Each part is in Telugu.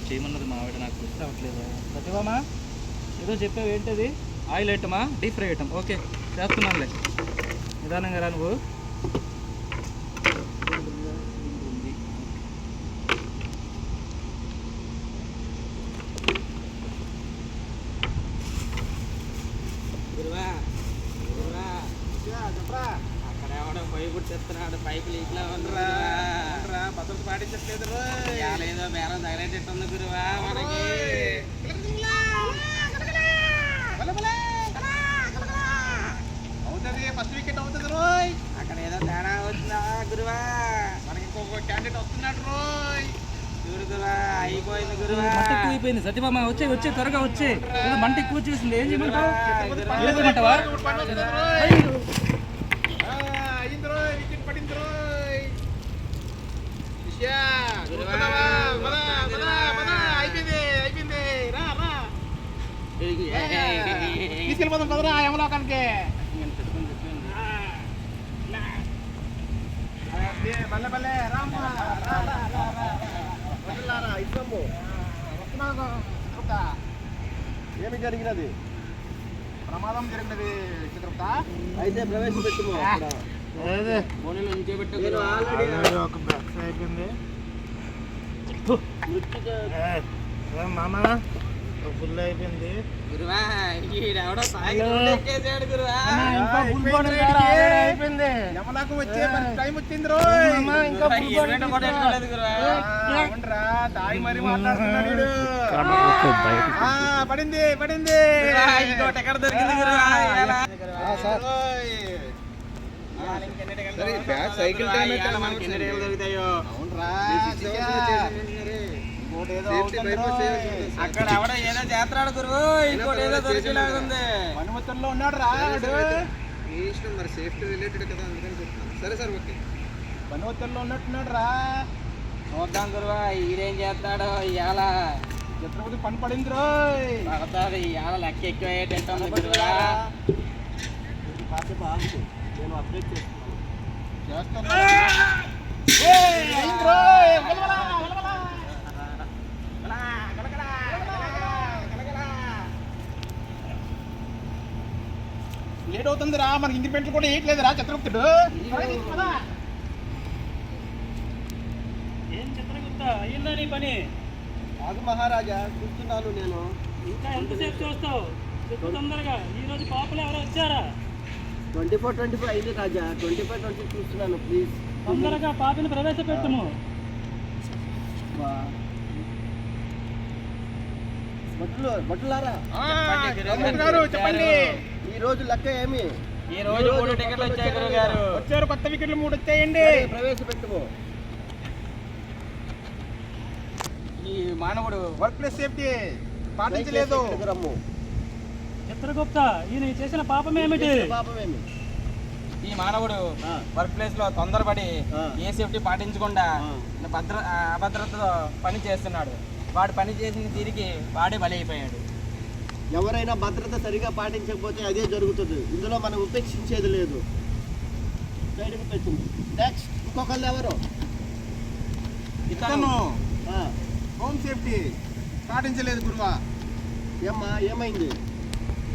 చేయమన్నది మా ఆవిడ, నాకు గుర్తు రావట్లేదు. సత్యభామ ఏదో చెప్పావు, ఏంటది? ఆయిల్ ఐటమా, డీప్ ఫ్రై ఐటమ్? ఓకే చేస్తున్నానులే, నిదానంగా రా నువ్వు. అక్కడ ఎవడో పైపు తెస్తున్నాడు, పైపు లీక్లో ఉండరా, భద్రత పాటించట్లేదు. ఏదో బేరం తగలేటట్టుంది గురువా మనకి. అవుతుంది, ఫస్ట్ వికెట్ అవుతుంది రోయ్. అక్కడ ఏదో తేడా అవుతుందా గురువా, మనకి ఇంకొక క్యాండిడేట్ వస్తున్నాడు రోయ్. చూడు గురువా, అయిపోయింది గురువా. మంట ఎక్కువ అయిపోయింది. సత్యభామ వచ్చే త్వరగా వచ్చే, మంట ఎక్కువ వచ్చేసింది. ఏం చేయమంటావా? తీసుకెళ్ళిపోతాం పదరా యమలోకానికి. బల్లె బల్లె రామ్మా, ఇస్తాము. ఏమి జరిగినది? ప్రమాదం జరిగినది చిత్రగుప్త. అయితే ప్రవేశపెట్టుము. మామా ఫుల్ అయిపోయింది గురువా. ఈడెవడో అయిపోయింది. యమలాకు వచ్చే టైం వచ్చింది రోయ్. తాయి మరి మాట్లాడుతున్నాడు. పడింది పడింది. ఎక్కడ దొరికింది సైకిల్ దొరుకుతాయో. అక్కడ ఎవడో ఏదో చేస్తాడు గురువు, ఇంకోటి ఏదో దొరికేలాగుంది. మనుమతుల్లో ఉన్నాడు రా. ఇష్టం మరి, సేఫ్టీ రిలేటెడ్ కదా, అందుకని చెప్తాను. సరే సార్ ఓకే. మనుమతుల్లో ఉన్నట్టున్నాడు రా. చూద్దాం గురువా, ఈడేం చేస్తాడో. ఇవాళ చిత్రపతి పని పడింది రోయ్. పడతాడు ఇవాళ, లెక్క ఎక్కువ అయ్యేటట్టు గురువా. నేను అప్డేట్ చేస్తాను. లేట్ అవుతుంది రా, మనకి ఇండిపెండెంట్ కూడా వేయట్లేదు రా చిత్రగుప్తుడు. ఏం చిత్రగుప్త, అయ్యిందా నీ పని? ఆగు మహారాజా, చూస్తున్నాను నేను. ఇంకా ఎంతసేపు చూస్తావు? చెప్పు తొందరగా. ఈ రోజు పాపలు ఎవరో వచ్చారా? 24 అయింది రాజా. 25 చూస్తున్నాను, ప్లీజ్ తొందరగా పాపని ప్రవేశపెట్టుము. భటులారా చెప్పండి, ఈ రోజు లెక్క ఏమి? ఈ రోజు 3 టికెట్లు వచ్చాయి గురువు గారు. వచ్చారు, కొత్త వికెట్లు 3 వచ్చాయండి. ప్రవేశపెట్టుము. ఈ మానవుడు వర్క్ ప్లేస్ సేఫ్టీ పాటించలేదు. చిత్రగుప్త, ఈయన చేసిన పాపమేమిటి? పాపమేమి? ఈ మానవుడు వర్క్ ప్లేస్ లో తొందరపడి ఏ సేఫ్టీ పాటించకుండా అభద్రతతో పని చేస్తున్నాడు. వాడు పని చేసిన తీరికి వాడే బలైపోయాడు. ఎవరైనా భద్రత సరిగా పాటించకపోతే అదే జరుగుతుంది. ఇందులో మనం ఉపేక్షించేది లేదు. నెక్స్ట్ ఇంకొకళ్ళు ఎవరు? ఇతను హోమ్ సేఫ్టీ పాటించలేదు గురువా. ఏమ్మా, ఏమైంది?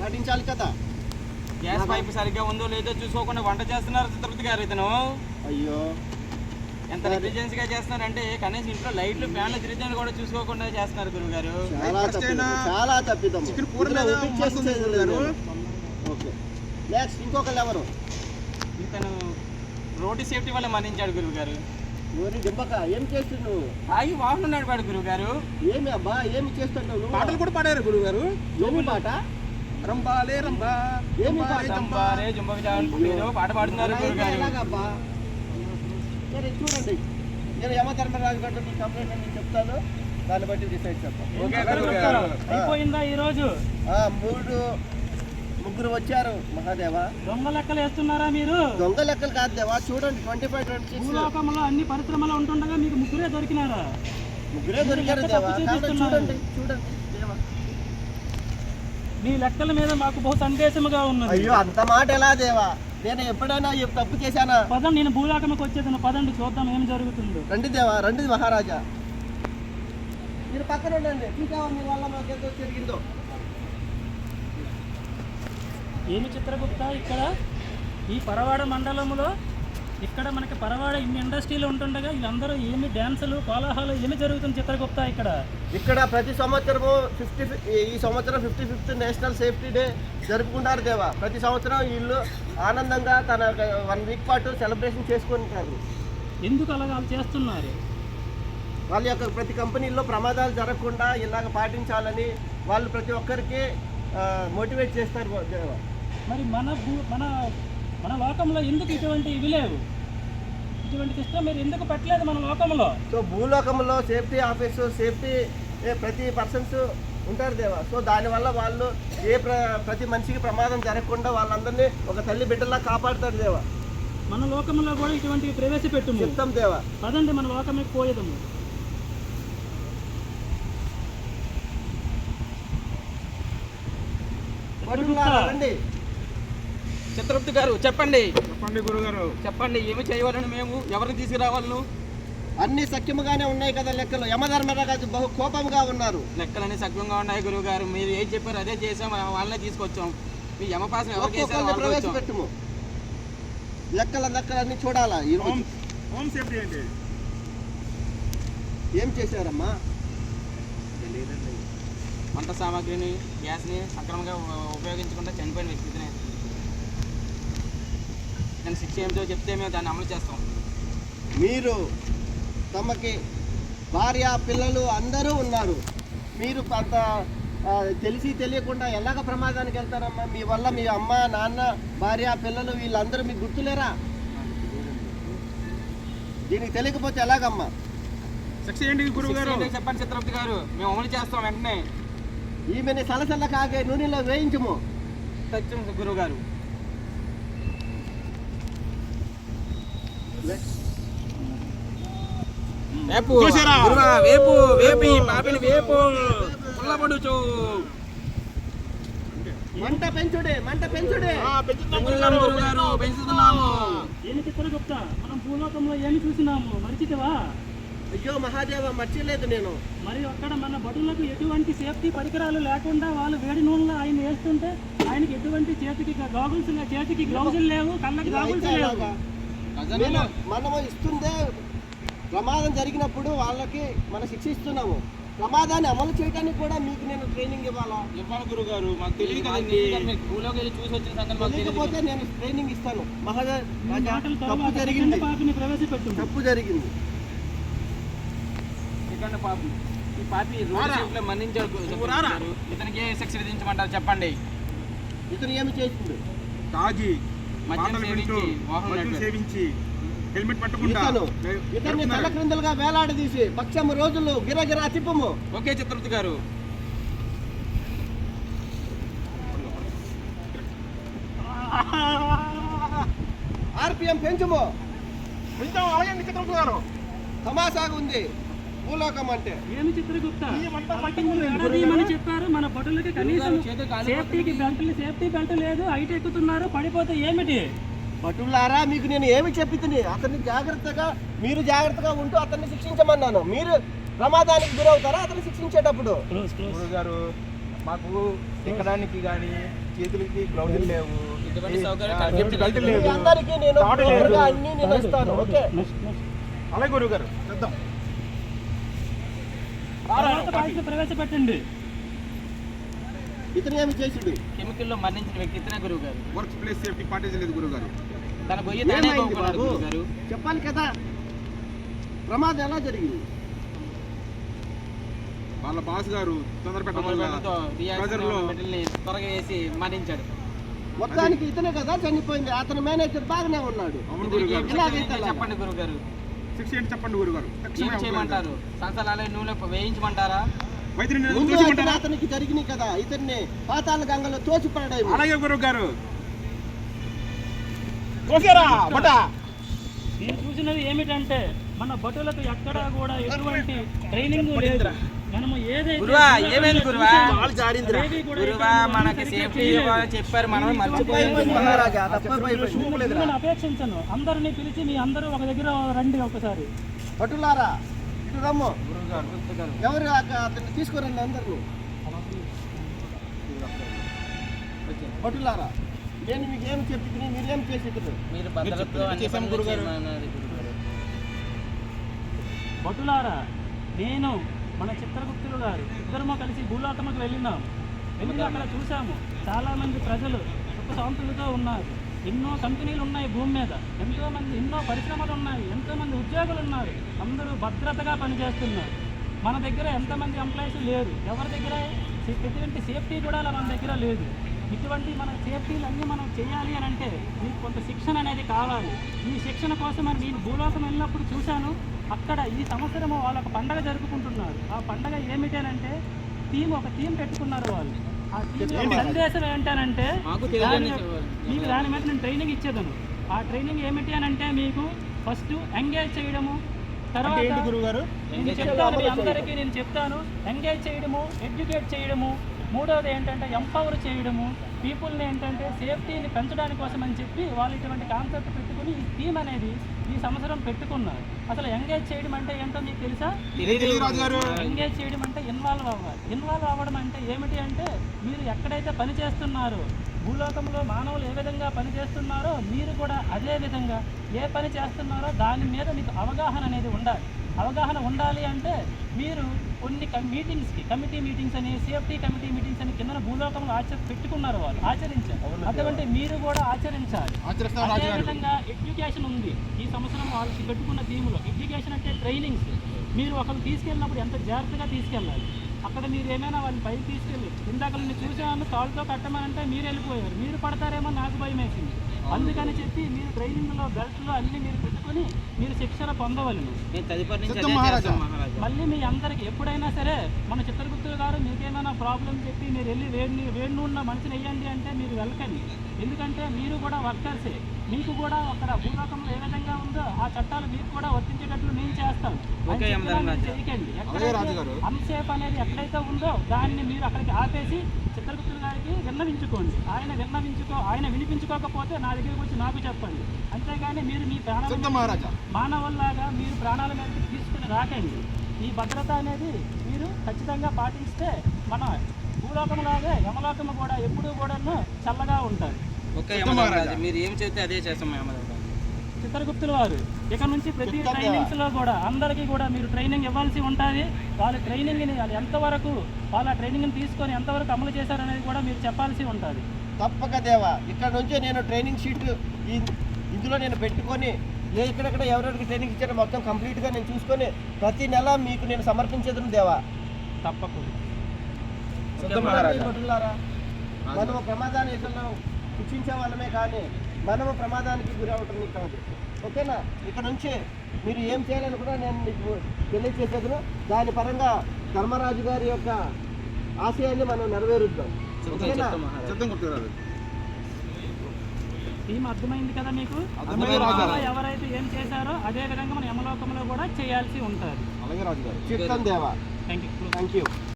పాటించాలి కదా. గ్యాస్ పైపు సరిగ్గా ఉందో లేదో చూసుకోకుండా వంట చేస్తున్నారు చిత్రపతి గారు. ఇతను అయ్యో ఎంత నెగ్లిజెన్స్గా చేస్తున్నారంటే, కనీసం ఇంట్లో లైట్లు ఫ్యాన్లు తిరుగుతాయని కూడా చూసుకోకుండా చేస్తున్నారు గురువు గారు. చాలా తప్పిదం. ఇంకొకళ్ళు ఎవరు? ఇతను రోడ్డు సేఫ్టీ వల్ల మరణించాడు గురువు గారు. ఏం చేస్తున్నావు? ఆగి వాహనం నడిపాడు గురువు గారు. ఏమి అబ్బా, ఏమి చేస్తున్నావు? పాటలు కూడా పాడారు గురువు గారు. ఏమి పాట? రంబాలే రంబా, ఏమి రంబాలే జంబా పాట పాడుతున్నారు గురువు గారు. సరే చూడండి, నేను యమధర్మరాజు గారు మీ కంప్లైంట్ నేను చెప్తాను, దాన్ని బట్టి డిసైడ్ చేస్తాను. అయిపోయిందా ఈ రోజు? 3 వచ్చారు మహాదేవా. దొంగ లెక్కలు వేస్తున్నారా మీరు? దొంగ లెక్కలు కాదు దేవా, చూడండి 25-26. భూలోకంలో అన్ని పరిశ్రమలు ఉంటుండగా మీకు 3 దొరికినారా? 3 దొరికారు దేవా. చూడండి చూడండి దేవా, మీ లెక్కల మీద మాకు బహు సందేశముగా ఉన్నది. అయ్యో అంత మాట ఎలా దేవా, నేను ఎప్పుడైనా తప్పు చేశానా? పదండి, నేను భూలోకంకి వచ్చేదాను. పదండి చూద్దాం ఏం జరుగుతుందో. రండి దేవా, రండి మహారాజా. మీరు పక్కన ఉండండి, చూసావా మీ వల్ల మాకు ఎంతో జరిగిందో. ఏమి చిత్రగుప్త ఇక్కడ ఈ పరవాడ మండలంలో ఇక్కడ మనకి పరవాడ ఇన్ని ఇండస్ట్రీలు ఉంటుండగా వీళ్ళందరూ ఏమి డ్యాన్సులు కోలాహాలు ఏమి జరుగుతుంది చిత్రగుప్త ఇక్కడ ప్రతి సంవత్సరము ఈ సంవత్సరం 55th నేషనల్ సేఫ్టీ డే జరుపుకుంటారు దేవా. ప్రతి సంవత్సరం వీళ్ళు ఆనందంగా తన 1 వీక్ పాటు సెలబ్రేషన్ చేసుకుంటారు. ఎందుకు అలాగా చేస్తున్నారు? వాళ్ళ యొక్క ప్రతి కంపెనీల్లో ప్రమాదాలు జరగకుండా ఇలాగ పాటించాలని వాళ్ళు ప్రతి ఒక్కరికి మోటివేట్ చేస్తారు దేవా. మరి మన లోకంలో ఎందుకు ఇటువంటి ఇవి లేవు? ఇటువంటి సిస్టమ్ మీరు ఎందుకు పెట్టలేదు మన లోకంలో? సో భూలోకంలో సేఫ్టీ ఆఫీసు సేఫ్టీ ప్రతి పర్సన్స్ ఉంటారు దేవా. సో దానివల్ల వాళ్ళు ప్రతి మనిషికి ప్రమాదం జరగకుండా వాళ్ళందరినీ ఒక తల్లి బిడ్డలా కాపాడుతారు దేవా. మన లోకంలో కూడా ఇటువంటివి ప్రవేశపెట్టు చెప్తాం దేవా. పదండి మన లోకమే పోయేదము. రండి చిత్రగుప్త గారు చెప్పండి. చెప్పండి గురుగారు. చెప్పండి ఏమి చేయవాలని, మేము ఎవరిని తీసుకురావాలను? అన్ని సఖ్యముగానే ఉన్నాయి కదా లెక్కలు. యమధర్మరాజు బహు కోపంగా ఉన్నారు. లెక్కలన్నీ సగ్వంగా ఉన్నాయి గురువు గారు. మీరు ఏం చెప్పారు అదే చేసాం, వాళ్ళనే తీసుకొచ్చాం. మీ యమపాసం ఎవరికి వేసారో ప్రవేశపెట్టుము. లెక్కలన్నీ చూడాలా. హోమ్ సేఫ్టీ ఏంటి? ఏం చేశారమ్మా? వంట సామాగ్రిని గ్యాస్ని సక్రమంగా ఉపయోగించకుండా చనిపోయిన వ్యక్తినే దాని శిక్ష ఏమిటో చెప్తే మేము దాన్ని అమలు చేస్తాం. మీరు తమకి భార్య పిల్లలు అందరూ ఉన్నారు. మీరు అంత తెలిసి తెలియకుండా ఎలాగ ప్రమాదానికి వెళ్తారమ్మా? మీ వల్ల మీ అమ్మ నాన్న భార్య పిల్లలు వీళ్ళందరూ మీకు గుర్తులేరా? దీనికి తెలియకపోతే ఎలాగమ్మా? శిక్ష ఏంటి గురువు గారు? చెప్పండి చిత్రగుప్త గారు, మేము అమలు చేస్తాం వెంటనే. ఈమెని సలసల కాగే నూనెలో వేయించము. సత్యం గురువు గారు. వేపు గురువా, వేపు వేపి పాపిని వేపు పుల్లబడుచు మంట పెంచుడే గురుగారు పెంచుతున్నాము. ఏమి చిత్రగుప్త మనం భూలోకంలో ఏమి చూసినాము మరిచితివా? అయ్యో మహాదేవ, మర్చిలేదు నేను. మరి అక్కడ మన భటులకు ఎటువంటి సేఫ్టీ పరికరాలు లేకుండా వాళ్ళు వేడి నూనెలో ఆయన వేస్తుంటే ఆయనకి ఎటువంటి చేతికి గ్లౌజులు లేవు, కళ్ళకి గాగుల్స్ లేవు. మనము ఇస్తుందే ప్రమాదం జరిగినప్పుడు వాళ్ళకి మనం శిక్షిస్తున్నాము. ప్రమాదాన్ని అమలు చేయడానికి కూడా మీకు నేను ట్రైనింగ్ ఇవ్వాలి గురుగారు. మాకు తెలియదు కదండి, భూలోకి వెళ్ళి చూసి వచ్చిన సంగతి తెలియకపోతే నేను ట్రైనింగ్ ఇస్తాను. తప్పు జరిగింది. పాపి ఈ పాపి రోడ్డు మన్నించారు. ఇతనికి ఏ శిక్ష విధించమంటారు చెప్పండి? ఇతను ఏమి చేసిండు? తాగి మద్యం సేవించి హెల్మెట్ పట్టుకుంటా ఇతన్ని తల క్రిందలుగా వేలాడదీసి పక్షం రోజులు గిరగిరా తిప్పము. ఓకే చిత్రగుప్త గారు. ఆర్పిఎం పెంచుము. అలాగే చిత్రగుప్త గారు. తమాషాగా ఉంది భూలోకం అంటే. ఏమి చిత్రగుప్త చెప్పారు మన భటులకి కనీసం సేఫ్టీ బెల్ట్ లేదు, హైట్ ఎక్కుతున్నారు, పడిపోతే ఏమిటి? భటులారా, మీకు నేను ఏమి చెప్పితిని? అతన్ని మీరు జాగ్రత్తగా ఉంటూ అతన్ని శిక్షించమన్నాను. మీరు ప్రమాదానికి గురవుతారా అతన్ని శిక్షించేటప్పుడు? గారు మాకు ఎక్కడానికి కానీ చేతులకి గ్లౌజులు లేవు, అందరికీ నేను అన్ని నేను ఇస్తాను. ఓకే అలాగే గురువు గారు చేద్దాం. ప్రవేశపెట్టండి. ఇతను ఏమి చేసిండు? కెమికల్లో మరణించిన వ్యక్తి ఇతనే గురువు గారు. వర్క్ ప్లేస్ సేఫ్టీ పాటించలేదు గురువు గారు. తన గొయ్యి తానే పోగొట్టుకున్నాడు గురువు గారు. చెప్పాలి కదా ప్రమాదం ఎలా జరిగింది? వాళ్ళ బాస్ గారు త్వరగా వేసి మరణించాడు. మొత్తానికి ఇతనే కదా చనిపోయింది. అతని మేనేజర్ బాగానే ఉన్నాడు. చెప్పండి గురువు గారు. శిక్ష ఏంటి చెప్పండి గురువు గారు. ఏం చేయమంటారు? సంసారాలే నూనె వేయించమంటారా? అతనికి జరిగినాయి కదా, ఇతన్ని పాతాళ గంగలో తోసిపడడం. అలాగే గురువు గారు. నేను చూసినది ఏమిటంటే మన భటులకు ఎక్కడా కూడా ఎటువంటి ట్రైనింగ్ లేదు. మనము ఏదైనా అపేక్షించను. అందరినీ పిలిచి మీ అందరూ ఒక దగ్గర రండి ఒకసారి. భటులారా, ఇటు రమ్ము ఎవరు అతన్ని తీసుకురండి అందరు పట్టులారా నేను మీకు ఏమి చెప్పింది మీరేం చేసి మీరు భద్రతలో అన్ని పనులు చేయమన్నారు గురుగారు. భటులారా, నేను మన చిత్రగుప్తులు గారు ఇద్దరము కలిసి భూలోకముకు వెళ్ళినాం. వెళ్ళి అక్కడ చూసాము చాలామంది ప్రజలు సుఖశాంతులతో ఉన్నారు. ఎన్నో కంపెనీలు ఉన్నాయి భూమి మీద, ఎన్నో పరిశ్రమలు ఉన్నాయి, ఎంతోమంది ఉద్యోగులు ఉన్నారు. అందరూ భద్రతగా పనిచేస్తున్నారు. మన దగ్గర ఎంతమంది ఎంప్లాయీస్ లేరు, ఎవరి దగ్గర ఎటువంటి సేఫ్టీ కూడా మన దగ్గర లేదు. ఇటువంటి మన సేఫ్టీలు అన్నీ మనం చేయాలి అని అంటే మీకు కొంత శిక్షణ అనేది కావాలి. ఈ శిక్షణ కోసం అని నేను భూలోకం వెళ్ళినప్పుడు చూశాను. అక్కడ ఈ సంవత్సరము వాళ్ళొక పండగ జరుపుకుంటున్నారు. ఆ పండగ ఏమిటనంటే ఒక థీమ్ పెట్టుకున్నారు వాళ్ళు. ఆ థీమ్ సందేశం ఏంటనంటే మీకు దాని మీద నేను ట్రైనింగ్ ఇచ్చేదాను. ఆ ట్రైనింగ్ ఏమిటి అని అంటే మీకు ఫస్ట్ ఎంగేజ్ చేయడము, తర్వాత నేను చెప్తాను మీ అందరికీ నేను చెప్తాను. ఎంగేజ్ చేయడము, ఎడ్యుకేట్ చేయడము, మూడవది ఏంటంటే ఎంపవర్ చేయడము, పీపుల్ని ఏంటంటే సేఫ్టీని పెంచడానికి కోసం అని చెప్పి వాళ్ళు ఇటువంటి కాన్సెప్ట్ పెట్టుకుని ఈ థీమ్ అనేది ఈ సంవత్సరం పెట్టుకున్నారు. అసలు ఎంగేజ్ చేయడం అంటే ఏంటో మీకు తెలుసా? ఎంగేజ్ చేయడం అంటే ఇన్వాల్వ్ అవ్వాలి. ఇన్వాల్వ్ అవ్వడం అంటే ఏమిటి అంటే మీరు ఎక్కడైతే పని చేస్తున్నారో, భూలోకంలో మానవులు ఏ విధంగా పని చేస్తున్నారో మీరు కూడా అదే విధంగా ఏ పని చేస్తున్నారో దాని మీద మీకు అవగాహన అనేది ఉండాలి. అవగాహన ఉండాలి అంటే మీరు కొన్ని కమిటీ మీటింగ్స్ అని, సేఫ్టీ కమిటీ మీటింగ్స్ అని కింద భూలోకంలో పెట్టుకున్నారు, వాళ్ళు ఆచరించారు. అటువంటి మీరు కూడా ఆచరించాలి. అదేవిధంగా ఎడ్యుకేషన్ ఉంది. ఈ సంవత్సరం వాళ్ళకి పెట్టుకున్న థీమ్లో ఎడ్యుకేషన్ అంటే ట్రైనింగ్స్. మీరు ఒకరు తీసుకెళ్ళినప్పుడు ఎంత జాగ్రత్తగా తీసుకెళ్ళాలి. అక్కడ మీరు ఏమైనా వాళ్ళని పైకి తీసుకెళ్ళి ఇందాక నేను చూసాను కాళ్ళతో కట్టమనంటే మీరు వెళ్ళిపోయారు. మీరు పడతారేమో నాకు భయం వేసింది. అందుకని చెప్పి మీరు ట్రైనింగ్లో బెల్ట్లో అన్నీ మీరు పెట్టుకొని మీరు శిక్షణ పొందవలను. మళ్ళీ మీ అందరికీ ఎప్పుడైనా సరే మన చిత్రగుప్తులు గారు మీకేమైనా ప్రాబ్లం చెప్పి మీరు వెళ్ళి వేడి ఉన్న మనిషిని వేయండి అంటే మీరు వెళ్ళకండి. ఎందుకంటే మీరు కూడా వర్కర్సే. మీకు కూడా అక్కడ భూలోకంలో ఏ విధంగా ఉందో ఆ చట్టాలు మీకు కూడా వర్తించేటట్లు నేను చేస్తాను. చేయకండి. అన్సేఫ్ అనేది ఎక్కడైతే ఉందో దాన్ని మీరు అక్కడికి ఆపేసి చిత్రగుప్తులు గారికి విన్నవించుకోండి. ఆయన వినిపించుకోకపోతే నా దగ్గరికి వచ్చి నాకు చెప్పండి. అంతేగాని మీరు మీ ప్రాణాల మానవుల్లాగా మీరు ప్రాణాల మీద తీసుకుని రాకండి. ఈ భద్రత అనేది మీరు ఖచ్చితంగా పాటిస్తే మన భూలోకంలాగే యమలోకము కూడా ఎప్పుడూ కూడా చల్లగా ఉంటారు. మీరు ఏం చెప్తే అదే చేస్తాం. చిత్రగుప్తుల వారు ఇక నుంచి ప్రతి ట్రైనింగ్స్లో కూడా అందరికీ కూడా మీరు ట్రైనింగ్ ఇవ్వాల్సి ఉంటుంది. వాళ్ళ ట్రైనింగ్ని ఎంతవరకు వాళ్ళ ట్రైనింగ్ని తీసుకొని ఎంతవరకు అమలు చేశారనేది కూడా మీరు చెప్పాల్సి ఉంటుంది. తప్పక దేవా, ఇక్కడ నుంచి నేను ట్రైనింగ్ షీట్ ఇందులో నేను పెట్టుకొని ఎక్కడెక్కడ ఎవరెవరికి ట్రైనింగ్ ఇచ్చారో మొత్తం కంప్లీట్గా నేను చూసుకొని ప్రతి నెల మీకు నేను సమర్పించేది దేవా. తప్పకుండా మనము ప్రమాదాన్ని ఎట్లా శిక్షించే వాళ్ళమే కానీ మనము ప్రమాదానికి గురి అవటం కాదు. ఓకేనా? ఇక్కడ నుంచి మీరు ఏం చేయాలని కూడా నేను మీకు తెలియజేసేదను. దాని పరంగా ధర్మరాజు గారి యొక్క ఆశయాన్ని మనం నెరవేరుద్దాం. థీమ్ అర్థమైంది కదా మీకు? ఎవరైతే ఏం చేశారో అదే విధంగా మన యమలోకంలో కూడా చేయాల్సి ఉంటుంది. చిత్తం దేవా. Thank you.